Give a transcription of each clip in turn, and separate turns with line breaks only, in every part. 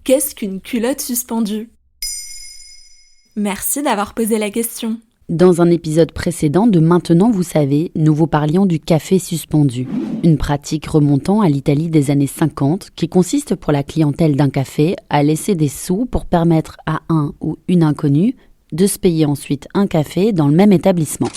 Qu'est-ce qu'une culotte suspendue ? Merci d'avoir posé la question.
Dans un épisode précédent de Maintenant vous savez, nous vous parlions du café suspendu, une pratique remontant à l'Italie des années 50 qui consiste pour la clientèle d'un café à laisser des sous pour permettre à un ou une inconnue de se payer ensuite un café dans le même établissement.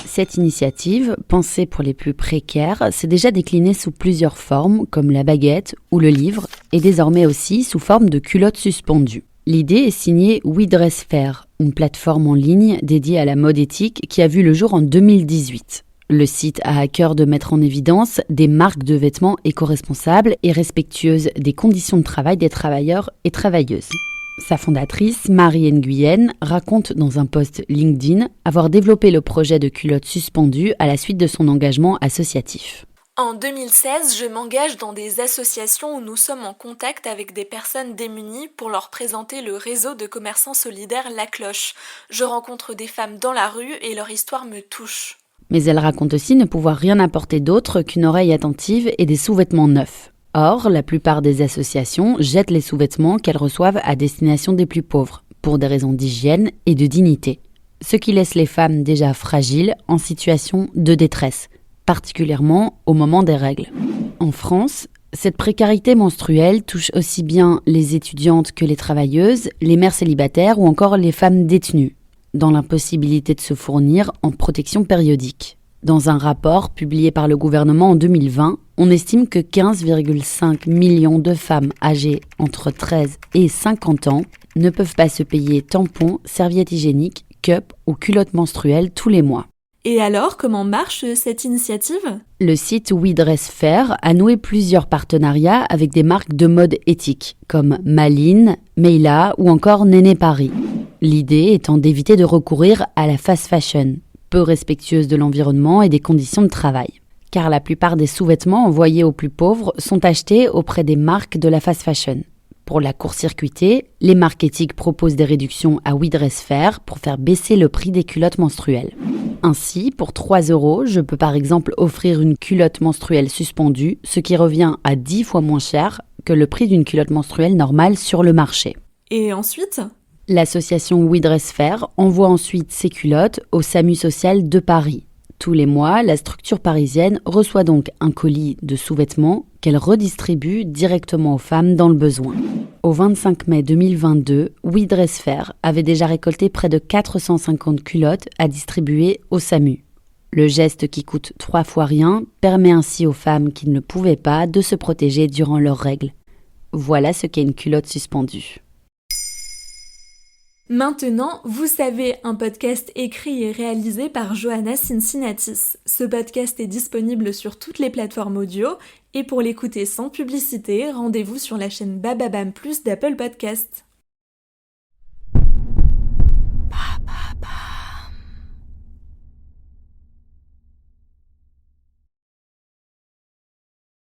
Cette initiative, pensée pour les plus précaires, s'est déjà déclinée sous plusieurs formes comme la baguette ou le livre et désormais aussi sous forme de culottes suspendues. L'idée est signée We Dress Fair, une plateforme en ligne dédiée à la mode éthique qui a vu le jour en 2018. Le site a à cœur de mettre en évidence des marques de vêtements éco-responsables et respectueuses des conditions de travail des travailleurs et travailleuses. Sa fondatrice, Marie Nguyen, raconte dans un post LinkedIn avoir développé le projet de culottes suspendues à la suite de son engagement associatif.
En 2016, je m'engage dans des associations où nous sommes en contact avec des personnes démunies pour leur présenter le réseau de commerçants solidaires La Cloche. Je rencontre des femmes dans la rue et leur histoire me touche.
Mais elle raconte aussi ne pouvoir rien apporter d'autre qu'une oreille attentive et des sous-vêtements neufs. Or, la plupart des associations jettent les sous-vêtements qu'elles reçoivent à destination des plus pauvres, pour des raisons d'hygiène et de dignité. Ce qui laisse les femmes déjà fragiles en situation de détresse, particulièrement au moment des règles. En France, cette précarité menstruelle touche aussi bien les étudiantes que les travailleuses, les mères célibataires ou encore les femmes détenues, dans l'impossibilité de se fournir en protection périodique. Dans un rapport publié par le gouvernement en 2020, on estime que 15,5 millions de femmes âgées entre 13 et 50 ans ne peuvent pas se payer tampons, serviettes hygiéniques, cups ou culottes menstruelles tous les mois.
Et alors, comment marche cette initiative ?
Le site We Dress Fair a noué plusieurs partenariats avec des marques de mode éthique, comme Malines, Meila ou encore Néné Paris. L'idée étant d'éviter de recourir à la fast fashion, peu respectueuse de l'environnement et des conditions de travail. Car la plupart des sous-vêtements envoyés aux plus pauvres sont achetés auprès des marques de la fast fashion. Pour la court-circuiter, les marques éthiques proposent des réductions à We Dress Fair pour faire baisser le prix des culottes menstruelles. Ainsi, pour 3 €, je peux par exemple offrir une culotte menstruelle suspendue, ce qui revient à 10 fois moins cher que le prix d'une culotte menstruelle normale sur le marché.
Et ensuite ?
L'association We Dress Fair envoie ensuite ces culottes au SAMU social de Paris. Tous les mois, la structure parisienne reçoit donc un colis de sous-vêtements qu'elle redistribue directement aux femmes dans le besoin. Au 25 mai 2022, We Dress Fair avait déjà récolté près de 450 culottes à distribuer au SAMU. Le geste qui coûte 3 fois rien permet ainsi aux femmes qui ne le pouvaient pas de se protéger durant leurs règles. Voilà ce qu'est une culotte suspendue.
Maintenant, vous savez, un podcast écrit et réalisé par Johanna Cincinnatis. Ce podcast est disponible sur toutes les plateformes audio et pour l'écouter sans publicité, rendez-vous sur la chaîne Bababam Plus d'Apple Podcast.